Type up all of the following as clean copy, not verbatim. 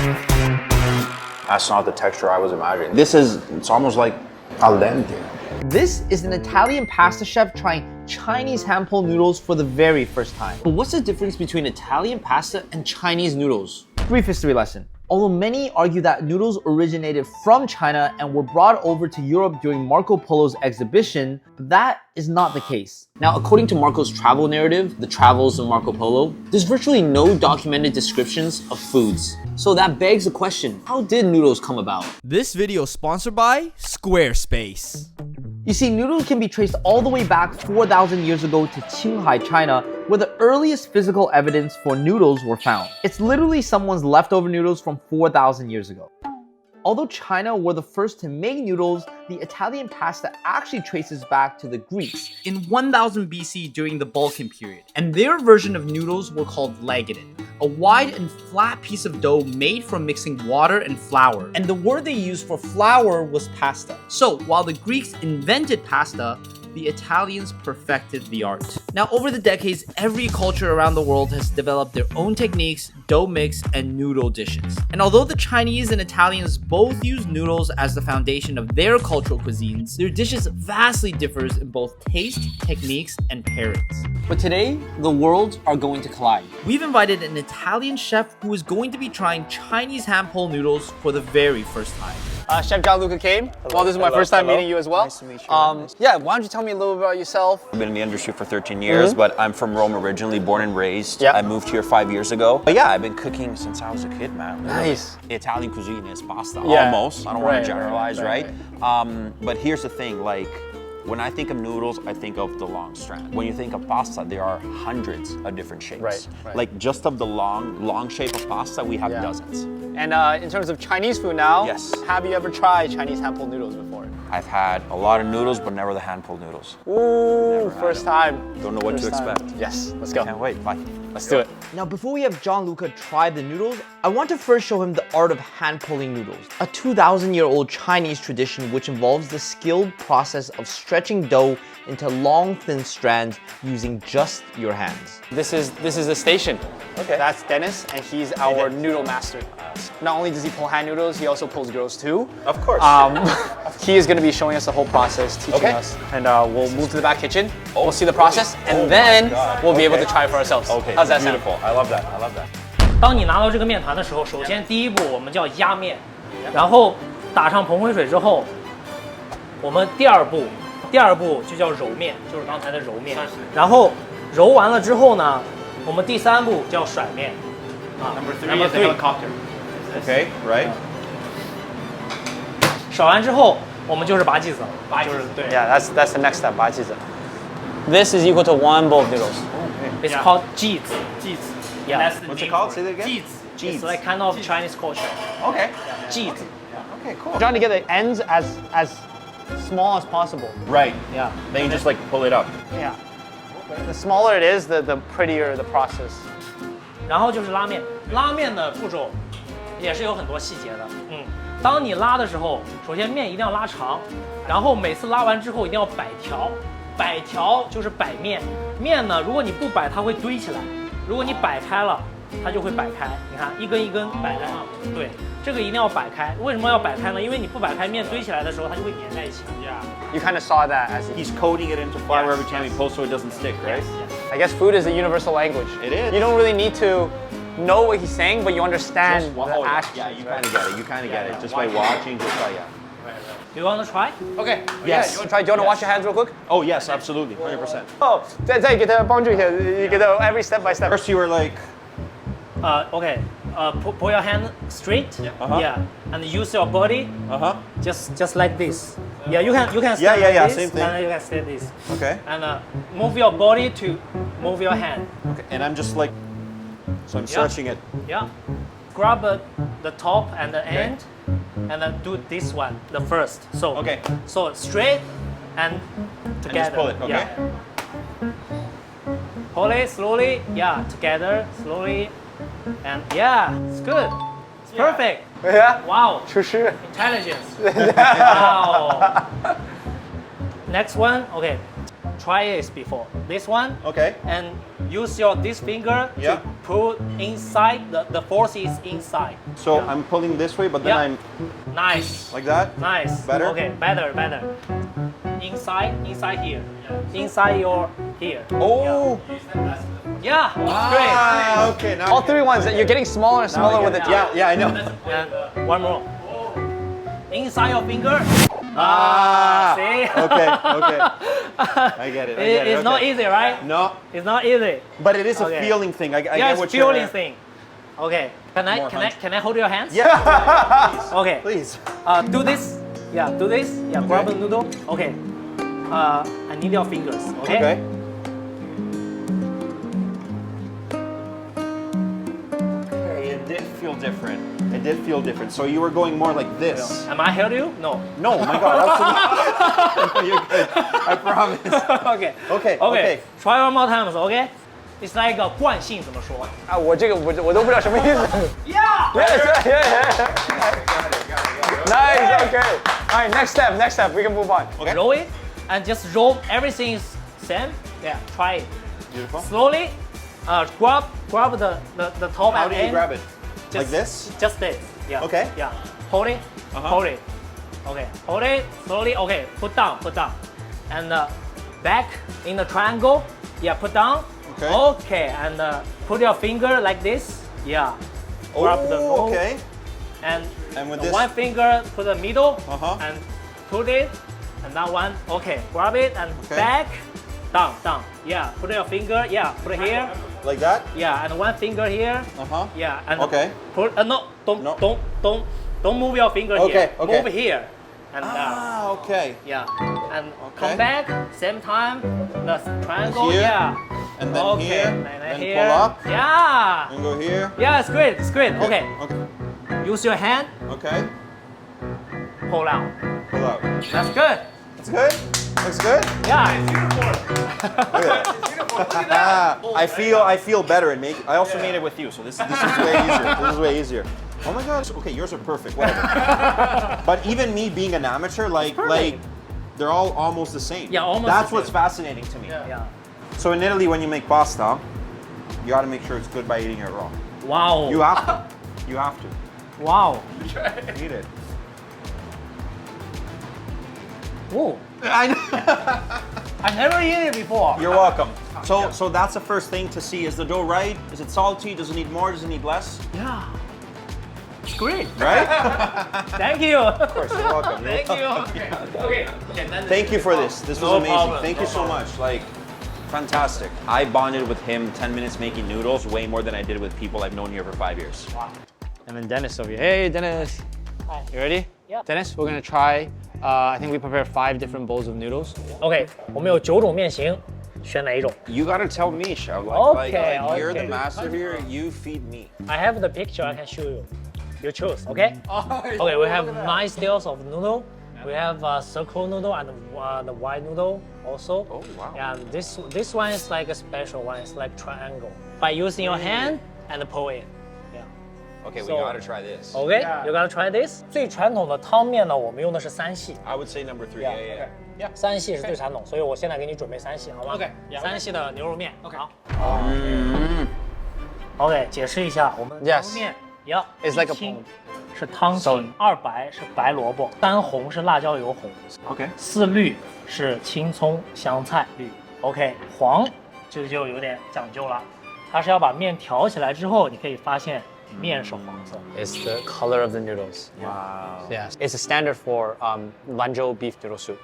That's not the texture I was imagining. It's almost like al dente. This is an Italian pasta chef trying Chinese hand-pulled noodles for the very first time. But what's the difference between Italian pasta and Chinese noodles? Brief history lesson. Although many argue that noodles originated from China and were brought over to Europe during Marco Polo's exhibition, but that is not the case. Now, according to Marco's travel narrative, The Travels of Marco Polo, there's virtually no documented descriptions of foods. So that begs the question, how did noodles come about? This video is sponsored by Squarespace. You see, noodles can be traced all the way back 4,000 years ago to Qinghai, China, where the earliest physical evidence for noodles were found. It's literally someone's leftover noodles from 4,000 years ago. Although China were the first to make noodles, the Italian pasta actually traces back to the Greeks in 1000 BC during the Balkan period. And their version of noodles were called leggedin, a wide and flat piece of dough made from mixing water and flour. And the word they used for flour was pasta. So while the Greeks invented pasta, the Italians perfected the art. Now, over the decades, every culture around the world has developed their own techniques, dough mix, and noodle dishes. And although the Chinese and Italians both use noodles as the foundation of their cultural cuisines, their dishes vastly differs in both taste, techniques, and pairings. But today, the worlds are going to collide. We've invited an Italian chef who is going to be trying Chinese hand-pulled noodles for the very first time. Chef Gianluca came. Well, this is my first time meeting you as well. Nice to meet you. Yeah, why don't you tell me a little bit about yourself? I've been in the industry for 13 years, but I'm from Rome originally, born and raised. Yeah. I moved here 5 years ago. But yeah, I've been cooking since I was a kid, man. Nice. Italian cuisine is pasta, Yeah. almost. I don't want Right, to generalize, right. But here's the thing, like, when I think of noodles, I think of the long strand. When you think of pasta, there are hundreds of different shapes. Right. Like just of the long shape of pasta, we have Yeah. dozens. And in terms of Chinese food now, Yes. have you ever tried Chinese hand-pulled noodles before? I've had a lot of noodles, but never the hand-pulled noodles. Ooh, had first them. time. Don't know what to First time. expect. Yes, let's go. Can't wait, bye. Let's do it. Now, before we have Gianluca try the noodles, I want to first show him the art of hand-pulling noodles, a 2,000-year-old Chinese tradition which involves the skilled process of stretching dough into long, thin strands using just your hands. This is the station. Okay. That's Dennis, and he's our noodle master. Not only does he pull hand noodles, he also pulls girls too. Of course. He is going to be showing us the whole process, teaching us, and we'll move to the back kitchen. We'll see the process, and then we'll be able to try it for ourselves. Okay, How's that sound? beautiful. I love that. I love that. 当你拿到这个面团的时候，首先第一步我们叫压面，然后打上蓬灰水之后，我们第二步就叫揉面，就是刚才的揉面。然后揉完了之后呢，我们第三步叫甩面。Number three is helicopter. Okay, right? 甩完之后，我们就是拔剂子，就是对。 Yeah, that's the next step. 拔剂子. This is equal to 1 bowl of noodles. It's called 剂子。 Yeah. That's the What's it called? Say that again? It's like kind of Chinese culture. Okay. 剂子。 Okay, cool. Trying to get the ends as small as possible. Right. Yeah. Then you just like pull it up. Yeah. The smaller it is, the prettier the process. 然后就是拉面，拉面的步骤也是有很多细节的。当你拉的时候，首先面一定要拉长，然后每次拉完之后一定要摆条，摆条就是摆面。面呢，如果你不摆，它会堆起来；如果你摆开了，它就会摆开。你看，一根一根摆在上面。对，这个一定要摆开。为什么要摆开呢？因为你不摆开，面堆起来的时候，它就会粘在一起。You kind of saw that as He's coating it into flour every time he pulls so it doesn't stick, right? I guess food is a universal language. It is. You don't really need to know what he's saying, but you understand Just, the actions. yeah, you kind of get it. You kind of get it just by watching. Just by Do you want to try? Okay. Yes. Yeah, you want to try? Do you want to wash your hands real quick? Oh yes, absolutely, 100%. Oh, 再给他帮助一下，给他 every step by step. First you were like, Okay. Pull your hand straight. Uh-huh. Yeah. And use your body. Just like this. Yeah, you can stand Yeah, like this, same thing. and you can stand this. okay, And move your body to move your hand. okay, and I'm just like, so I'm stretching it. Yeah. Grab the top and the end, and then do this one, the first. So Okay. So straight and together. pull it, okay. Yeah. Pull it slowly. Yeah, together slowly, and yeah, it's good. It's perfect. Yeah. Wow. 厨师 Intelligence. Wow. Next one, okay. try this before. This one. Okay. And use this finger Yeah. to pull inside. The force is inside. So Yeah. I'm pulling this way, but then Yeah. I'm Nice. like that. Nice. Better? Okay, better. Inside here. Inside your here. Oh. Yeah. Ah, okay. Now. All three ones. You're getting smaller and smaller with the time. Yeah, I know. Great. And one more. Inside your finger. Ah. See? Okay. I get it. It's not easy, right? No, It's not easy. but it is a Okay. feeling thing. I Yeah, get it's what feeling you're. thing. Okay. Can I hold your hands? Yeah. Okay. Please. Do this. Yeah, do this. Yeah, grab the noodle. Okay. I need your fingers. Okay. Okay. Okay, it did feel different. It did feel different. So you were going more like this. Am I help you? No. No, my God, absolutely. You're good. I promise. Okay. Okay. Okay. Try one more time. Okay. It's like a 惯性怎么说？啊，我这个我都不知道什么意思。 Yeah. Yeah. Nice. Okay. All right. Next step. We can move on. Okay. Roll it and just roll. Everything is same. Yeah. Try it. Beautiful. Slowly. Grab the top How and do you end. grab it? Just, Like this? Just this. Yeah. Okay. Yeah. Hold it. Uh-huh. Hold it. Okay. Hold it slowly. Okay. Put down. And back in the triangle. Yeah. Put down. Okay. Okay. And put your finger like this. Yeah. Grab the Oh, roll. okay. And with the this- one finger to the middle. Uh-huh. And put it. And that one. Okay. Grab it and Okay. back. Down. Yeah. Put your finger. Yeah. Put it here. Like that? Yeah. And one finger here. Uh-huh. Yeah, and Okay. Put no, No. don't move your finger Okay, here. okay. Move here, and Ah, okay. yeah, and Okay. come back. Same time, the triangle. Here, Yeah. and then okay. here, and then here. pull up. Yeah. And go here. Yeah, it's great. Okay. Okay. Use your hand. Okay. Pull out. Pull out. That's good. That's good? Looks good? Yeah. Look at that. I feel better and I also made it with you, so this is way easier. This is way easier. Oh my gosh. Okay, yours are perfect. Whatever. But even me being an amateur, like they're all almost the same. Yeah, almost That's the what's same. fascinating to me. Yeah. So in Italy, when you make pasta, you got to make sure it's good by eating it raw. Wow. You have to. You have to. Wow. Eat it. Whoa. I know. I never eaten it before. You're welcome. So that's the first thing to see. Is the dough right? Is it salty? Does it need more? Does it need less? Yeah. Great. Right? Thank you. Of course, you're welcome. Thank you. Okay. Thank you for this. This was No amazing. problem, Thank no you so much. Like, fantastic. I bonded with him 10 minutes making noodles way more than I did with people I've known here for 5 years. Wow. And then Dennis over here. Hey, Dennis. Hi. You ready? Yeah. Dennis, we're gonna try. I think we prepared 5 different bowls of noodles. OK，我们有9种面型，选哪一种 You gotta tell me, Chef. Okay, you're the okay. master here. You feed me. ？I have the picture. I can show you. You choose. OK. OK. We have 9 styles of noodle. We have circle noodle and the wide noodle also. Oh, wow. And this one is like a special one. It's like triangle. By using your hand and pull it. Yeah. Okay, we So- gotta try this. OK. You gotta try this. 最传统的汤面呢，我们用的是3系。 I would say number 3. Yeah. Yeah. 3系是最传统，所以我现在给你准备3系，好吗 OK. 3系的牛肉面。OK. 好。OK，解释一下，我们牛肉面要 It's like a 1清是汤青，2白是白萝卜，3红是辣椒油红 Okay. ，4绿是青葱香菜绿。OK， 黄这个就有点讲究了，它是要把面挑起来之后，你可以发现面是黄色。 It's the color of the noodles. Wow. Yes. It's a standard for Lanzhou beef noodle soup.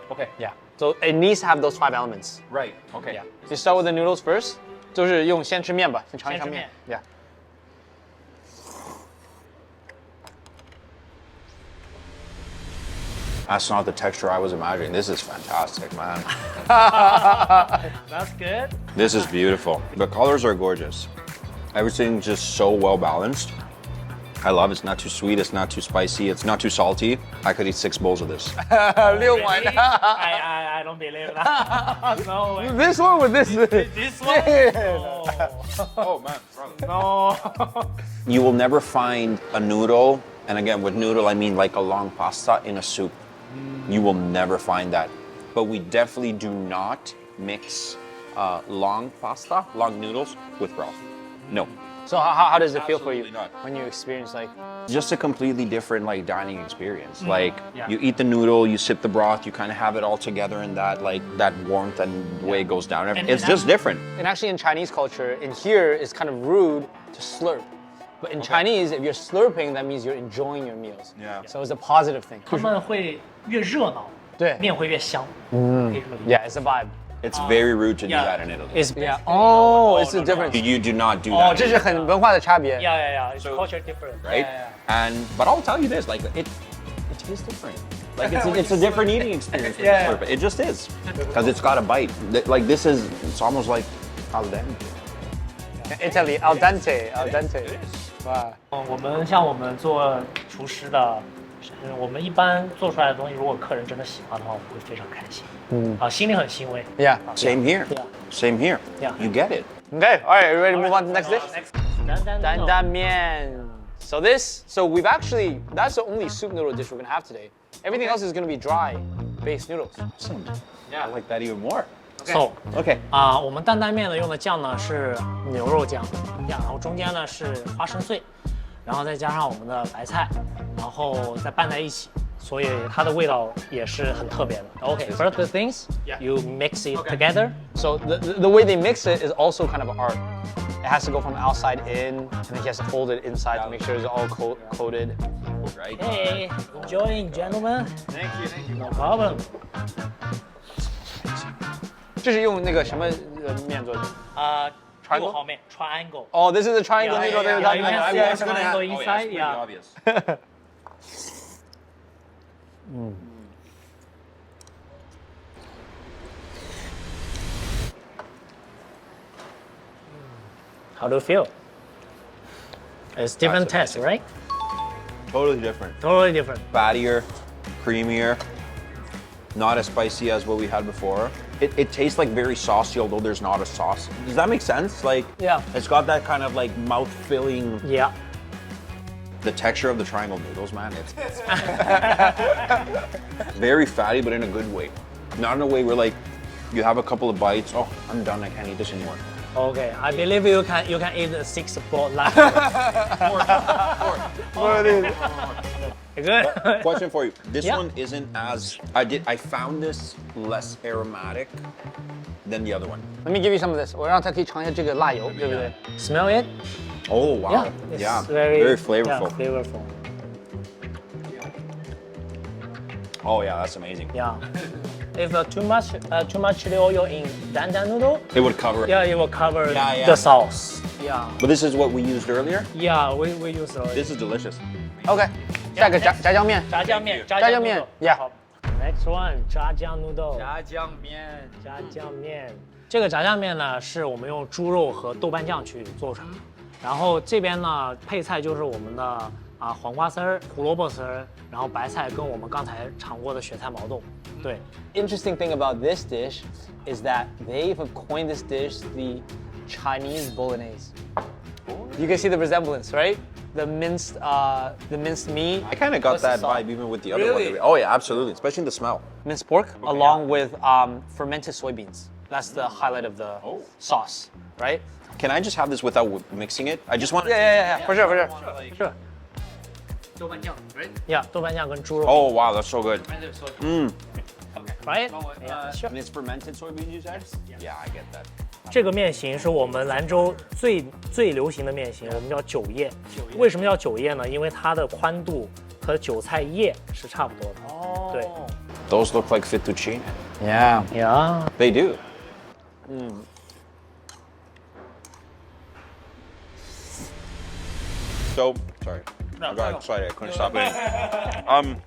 Okay. Yeah. So it needs to have those 5 elements. Right. Okay. Yeah. You start with the noodles first. 就是用先吃面吧，先尝一尝面。先吃 Yeah. That's not the texture I was imagining. This is fantastic, man. That's good. This is beautiful. The colors are gorgeous. Everything's just so well balanced. I love it. It's not too sweet. It's not too spicy. It's not too salty. I could eat 6 bowls of this. 6碗 Really? I don't believe that. No way. This one with this. This one? Oh man, No. You will never find a noodle, and again with noodle I mean like a long pasta in a soup. You will never find that. But we definitely do not mix long noodles with broth. No. So how does it feel for you Absolutely not. when you experience like? Just a completely different like dining experience. Like Yeah. you eat the noodle, you sip the broth, you kind of have it all together in that like that warmth and the way it goes down. It's just different. And actually in Chinese culture, in here it's kind of rude to slurp. But in Chinese, if you're slurping, that means you're enjoying your meals. Yeah. So it's a positive thing. 他们会越热闹，对面会越香。可以这么理解 Yeah, it's a vibe. It's very rude to do yeah. that in Italy. It's it's a difference. You do not do 哦， that. 这是很文化的差别。 Yeah, yeah, yeah. It's culture different. right? Yeah. But I'll tell you this, like it is different. Like it's a different eating experience. When Yeah. you slurp it. It just is because it's got a bite. Like this is, it's almost like al dente. Italy al dente, al dente. 哇，我们做厨师的，我们一般做出来的东西，如果客人真的喜欢的话，我们会非常开心。心里很欣慰。 Yeah. Same here. Yeah. Same here. Yeah. You get it. Okay, all right, are you ready to move on to the next dish? Next. 担担面. So we've actually, that's the only soup noodle dish we're gonna have today. Everything else is gonna be dry based noodles. Awesome. Yeah, I like that even more. So Okay. 我们担担面呢用的酱呢是牛肉酱，然后中间呢是花生碎，然后再加上我们的白菜，然后再拌在一起，所以它的味道也是很特别的。Okay, first the things you mix it together. So the way they mix it is also kind of an art. It has to go from outside in, and then he has to hold it inside to make sure it's all coated. Right. Hey, enjoying, gentlemen. Thank you. No problem. 这是用那个什么面做的？ triangle 六号面 triangle. Oh, this is a triangle Yeah, noodle. yeah, that yeah, we're yeah, talking yeah. about. Triangle yeah, inside, it's pretty yeah. obvious. How do you feel? It's different taste, right? Totally different. Totally different. Fattier, creamier, not as spicy as what we had before. It tastes like very saucy, although there's not a sauce. Does that make sense? Like, Yeah. it's got that kind of like mouth-filling. Yeah. The texture of the triangle noodles, man, it's very fatty, but in a good way. Not in a way where like you have a couple of bites. Oh, I'm done. I can't eat this anymore. Okay, I believe you can eat 6 bowl lunch. Good. Question for you. This Yeah. one isn't as I found this less aromatic than the other one. Let me give you some of this. 我让他可以尝一下这个辣油，对不对？ Smell it? Oh wow. Yeah. It's Yeah. very flavorful. Yeah, flavorful. Oh yeah, that's amazing. Yeah. If too much chili oil in dandan noodle, It would cover it. yeah, it will cover Yeah, yeah. the sauce. Yeah. But this is what we used earlier. Yeah, we use it. This is delicious. OK，下一个炸酱面。炸酱面，炸酱面 Yeah 好 Next one，炸酱 noodle。炸酱面。炸酱面，这个炸酱面呢，是我们用猪肉和豆瓣酱去做成的。然后这边呢，配菜就是我们的黄瓜丝儿、胡萝卜丝儿，然后白菜跟我们刚才尝过的雪菜毛豆。对 Interesting thing about this dish is that they've coined this dish the Chinese bolognese. You can see the resemblance, right? The minced meat. I kind of got plus the that salt. vibe even with the other Really? one. Oh yeah, absolutely. Especially the smell. Minced pork, along with fermented soybeans. That's the highlight of the sauce, right? Can I just have this without mixing it? I just want. Yeah, for sure. 是。豆瓣酱，right? Yeah，豆瓣酱跟猪肉。 Oh wow, that's so good. Right? Yeah, sure. And it's fermented soybeans, you said? Yeah, I get that. 这个面型是我们兰州最流行的面型，我们叫韭叶。为什么叫韭叶呢？因为它的宽度和韭菜叶是差不多的。哦，对 Those look like fettuccine. Yeah. 呀， They do. So sorry. I got excited. I couldn't stop eating.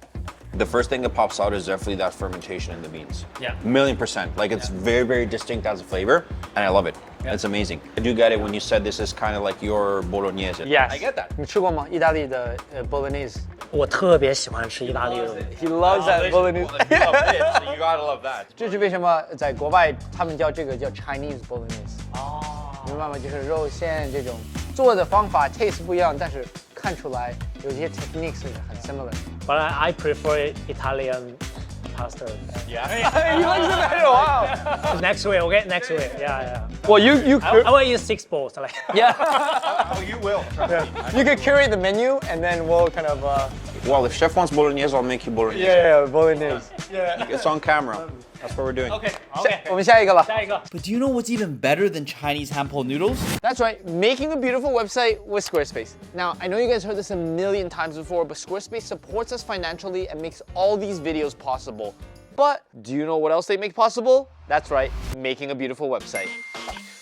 The first thing that pops out is definitely that fermentation in the beans. Yeah. 1,000,000%. Like it's very, very distinct as a flavor, and I love it. It's amazing. I do get it when you said this is kind of like your bolognese. Yes. I get that. 你吃过吗？意大利的bolognese. 我特别喜欢吃意大利的。 He loves that bolognese. You love this, so you gotta love that. 这是为什么在国外他们叫这个叫 Chinese bolognese。哦，明白吗？就是肉馅这种做的方法 taste 不一样，但是看出来有些 techniques 是很 similar。 But I prefer Italian pasta. Yeah. He likes the tomato. Wow. Next week, okay? Next week. Yeah. Well, you I will eat 6 bowls. Like. yeah. Oh, you will. You could curate the menu, and then we'll kind of. Well, if chef wants bolognese, I'll make you bolognese. Yeah, bolognese. It's on camera. That's what we're doing. Okay. 我们下一个了。下一个。 But do you know what's even better than Chinese handpulled noodles? That's right, making a beautiful website with Squarespace. Now, I know you guys heard this a million times before, but Squarespace supports us financially and makes all these videos possible. But do you know what else they make possible? That's right, making a beautiful website.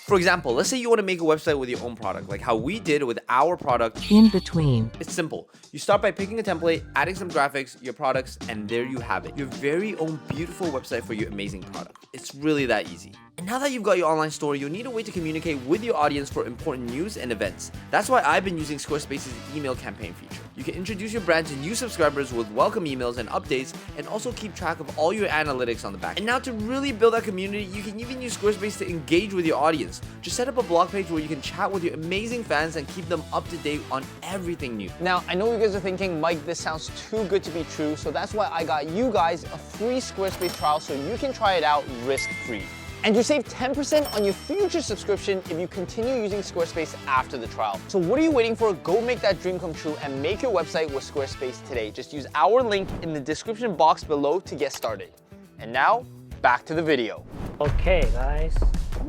For example, let's say you want to make a website with your own product, like how we did with our product. In between. It's simple. You start by picking a template, adding some graphics, your products, and there you have it. Your very own beautiful website for your amazing product. It's really that easy. And now that you've got your online store, you'll need a way to communicate with your audience for important news and events. That's why I've been using Squarespace's email campaign feature. You can introduce your brand to new subscribers with welcome emails and updates, and also keep track of all your analytics on the back. And now to really build that community, you can even use Squarespace to engage with your audience. Just set up a blog page where you can chat with your amazing fans and keep them up to date on everything new. Now, I know you guys are thinking, Mike, this sounds too good to be true, so that's why I got you guys a free Squarespace trial so you can try it out risk-free. And you save 10% on your future subscription if you continue using Squarespace after the trial. So what are you waiting for? Go make that dream come true and make your website with Squarespace today. Just use our link in the description box below to get started. And now, back to the video. Okay, guys.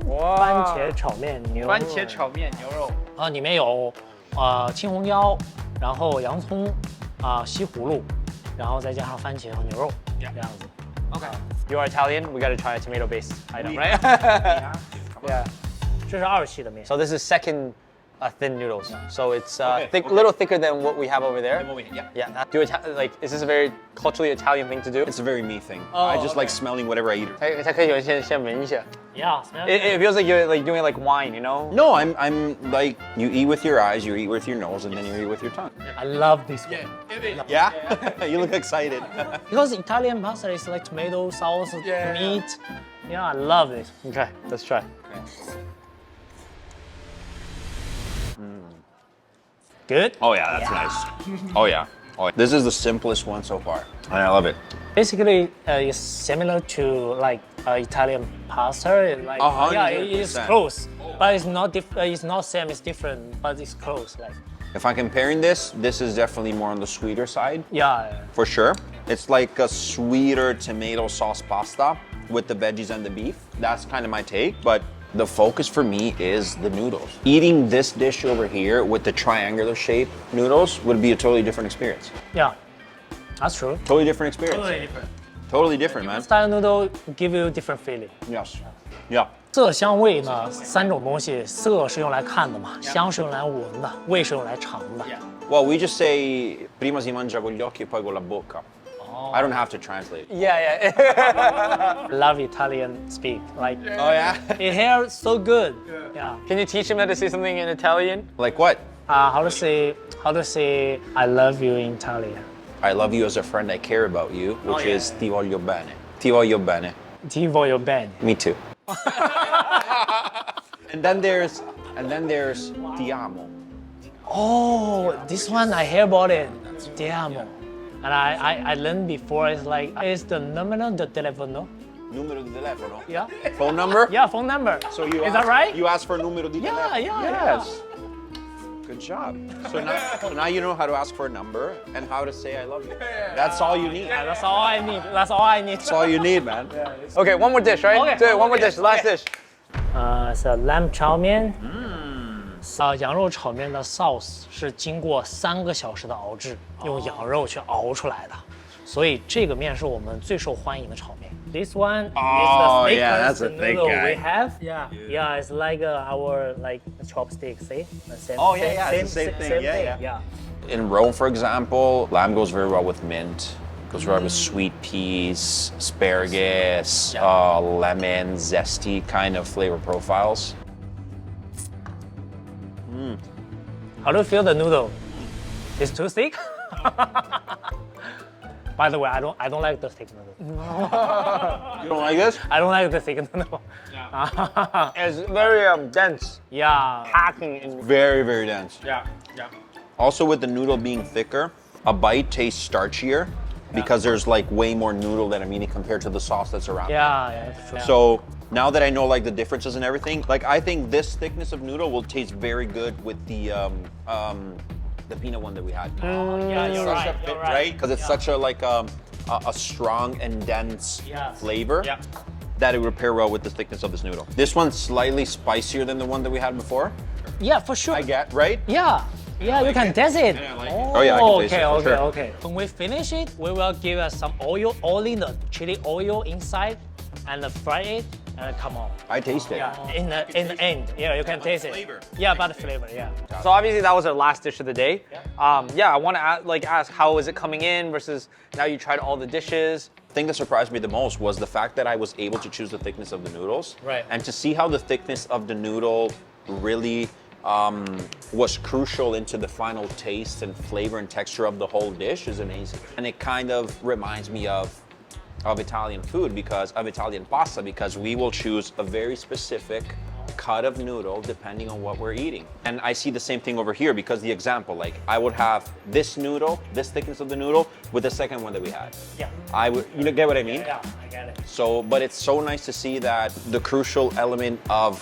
番茄炒面牛肉。番茄炒面牛肉。啊，里面有青红椒，然后洋葱西葫芦，然后再加上番茄和牛肉这样子。Okay. You are Italian, we gotta try a tomato-based item, right? Yeah. 这是二系的面。 So this is second thin noodles. So it's a little thicker than what we have over there. Yeah. Is this a very culturally Italian thing to do? It's a very me thing. I just like smelling whatever I eat. 才可以先闻一下。 Yeah. It feels like you're like doing like wine, you know? No, I'm like, you eat with your eyes, you eat with your nose, and then you eat with your tongue. I love this one. Yeah? You look excited. Because Italian pasta is like tomato sauce, meat. Yeah, I love this. Okay, let's try. Good. Oh yeah, that's nice. Oh yeah. This is the simplest one so far, and I love it. Basically, it's similar to like Italian pasta. Like, yeah, it's 100%. close, but it's not it's not same. It's different, but it's close. Like, If I'm comparing this is definitely more on the sweeter side, yeah. for sure. It's like a sweeter tomato sauce pasta with the veggies and the beef. That's kind of my take, but the focus for me is the noodles. Eating this dish over here with the triangular shape noodles would be a totally different experience. Yeah, that's true. Totally different experience. Totally different, man. Style noodle give you different feeling. Yes. Yeah. 色香味呢，三种东西，色是用来看的嘛，香是用来闻的，味是用来尝的。Well, we just say prima si mangia con gli occhi e poi con la bocca. I don't have to translate. Yeah. I love Italian speak. Like, Oh yeah? it here so good. Yeah. Can you teach him how to say something in Italian? Like what? How to say I love you in Italian? I love you as a friend, I care about you, which is ti voglio bene. Ti voglio bene. Ti voglio bene. Me too. And then there's ti amo. Oh, this one I hear about it. Ti amo. And I learned before. It's like it's the numero de telefono. Numero di telefono. Yeah. Phone number? Yeah, phone number. So you is that right? You ask for numero di Yeah, telefono. yeah. Yes. Good job. So now you know how to ask for a number and how to say I love you. That's all you need. Yeah, that's all I need. That's all I need. That's all you need, man. Okay, one more dish, right? Okay, Do it, one more dish, last dish. It's a lamb 炒面。羊肉炒面的 sauce 是经过3个小时的熬制，用羊肉去熬出来的，所以这个面是我们最受欢迎的炒面。This one is the thickest noodle we have. Yeah, it's like our like chopstick. See? Same, it's the same thing. Yeah. In Rome, for example, lamb goes very well with mint. Goes right with sweet peas, asparagus, lemon, zesty kind of flavor profiles. How do you feel the noodle? It's too thick? By the way, I don't like the thick noodle. You don't like this? I don't like the thick noodle. It's very dense, Yeah. packing in. Very, very dense. Yeah. Also with the noodle being thicker, a bite tastes starchier because there's like way more noodle that I'm eating compared to the sauce that's around. Yeah, for sure. So now that I know like the differences and everything, like I think this thickness of noodle will taste very good with the peanut one that we had. Yeah, you're right. You're right. Because it's such a like a strong and dense flavor. Yeah. That it would pair well with the thickness of this noodle. This one's slightly spicier than the one that we had before. Yeah, for sure. I get, right? Yeah. Yeah, you can taste it. Oh yeah, I can taste it, for sure. Okay. When we finish it, we will give us some oil, only the chili oil inside, and fry it, and come on. I taste it. Yeah, in the end, yeah, you can taste it. Flavor. Yeah, about the flavor, yeah. So obviously that was our last dish of the day. Yeah, I want to ask how is it coming in versus now you tried all the dishes. The thing that surprised me the most was the fact that I was able to choose the thickness of the noodles. Right. And to see how the thickness of the noodle really was crucial into the final taste and flavor and texture of the whole dish is amazing. And it kind of reminds me of Italian food of Italian pasta, because we will choose a very specific cut of noodle depending on what we're eating. And I see the same thing over here, because the example, like I would have this noodle, this thickness of the noodle with the second one that we had. Yeah. I would, you know, get what I mean? Yeah, I get it. So, but it's so nice to see that the crucial element of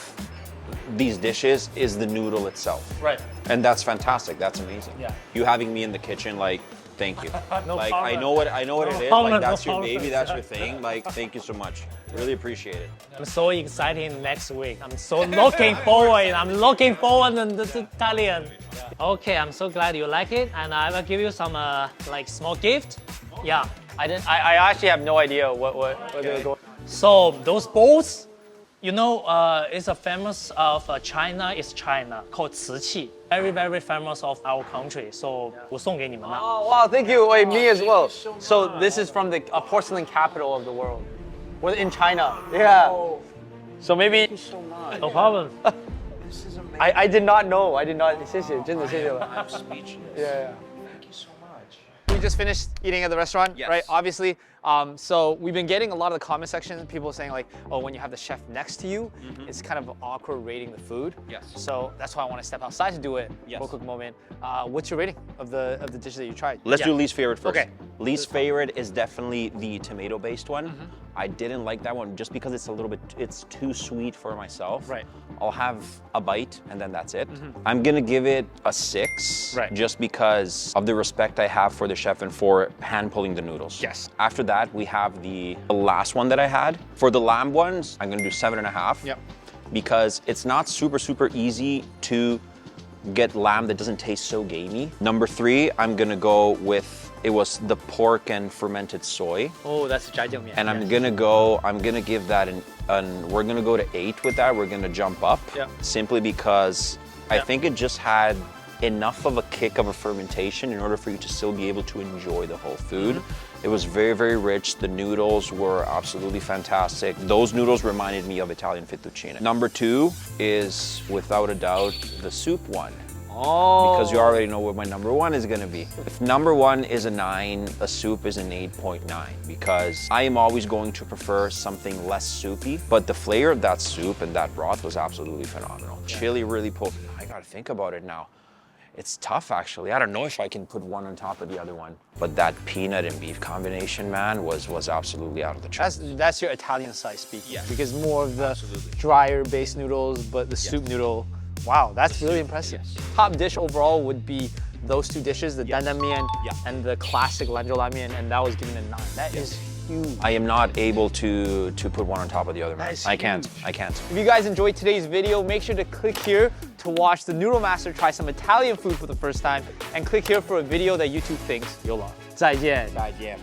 these dishes is the noodle itself. Right. And that's fantastic. That's amazing. Yeah. You having me in the kitchen, like, thank you. No like problem. I know what it is. problem, Like that's no your problem. baby, that's your thing. Like, thank you so much. Really appreciate it. I'm so excited next week. I'm so looking forward. I'm looking forward to the Italian. Okay, I'm so glad you like it, and I will give you some like small gift. Yeah. I actually have no idea what they were going. So those bowls, you know, it's a famous of China is China called 瓷器. Very, very famous of our country. So 我送给你们了. Oh wow, thank you. Wait, me as well. So this is from the porcelain capital of the world. We're in China. Yeah. So maybe No problem. I did not know. I did not. 谢谢，真的谢谢了。 I'm speechless. Yeah. Thank you so much. We just finished eating at the restaurant, Yes. right? Obviously. So we've been getting a lot of the comment section, people saying like, oh, when you have the chef next to you, it's kind of awkward rating the food. Yes. So that's why I want to step outside to do it Yes. for a quick moment. What's your rating of the dishes that you tried? Let's do least favorite first. Okay. Least favorite is definitely the tomato-based one. I didn't like that one just because it's too sweet for myself. Right. I'll have a bite and then that's it. I'm gonna give it a 6, Right. just because of the respect I have for the chef and for hand pulling the noodles. Yes. After that, we have the last one that I had. For the lamb ones, I'm gonna do 7.5. Yep. Because it's not super easy to get lamb that doesn't taste so gamey. Number 3, I'm gonna go with, it was the pork and fermented soy. Oh, that's jjajangmian. And I'm gonna give that we're gonna go to 8 with that. We're gonna jump up. Yeah. Simply because I Yeah. think it just had enough of a kick of a fermentation in order for you to still be able to enjoy the whole food. It was very rich. The noodles were absolutely fantastic. Those noodles reminded me of Italian fettuccine. Number 2 is without a doubt the soup one. Oh. Because you already know what my number 1 is gonna be. If number 1 is a 9, a soup is an 8.9, because I am always going to prefer something less soupy, but the flavor of that soup and that broth was absolutely phenomenal. Chili really pulled, I gotta think about it now. It's tough actually. I don't know if I can put one on top of the other one. But that peanut and beef combination, man, was absolutely out of the chart. That's your Italian side speaking. Yes. Because more of the drier based noodles, but the soup noodle, wow, that's really impressive. Yes. Top dish overall would be those 2 dishes, the Yes. dandanmian Yeah. and the classic Lanzhou mian, and that was given a 9. That is huge. I am not able to put one on top of the other, man. That is I can't. huge. I can't. If you guys enjoyed today's video, make sure to click here to watch the Noodle Master try some Italian food for the first time, and click here for a video that YouTube thinks you'll love. 再见。God, yeah.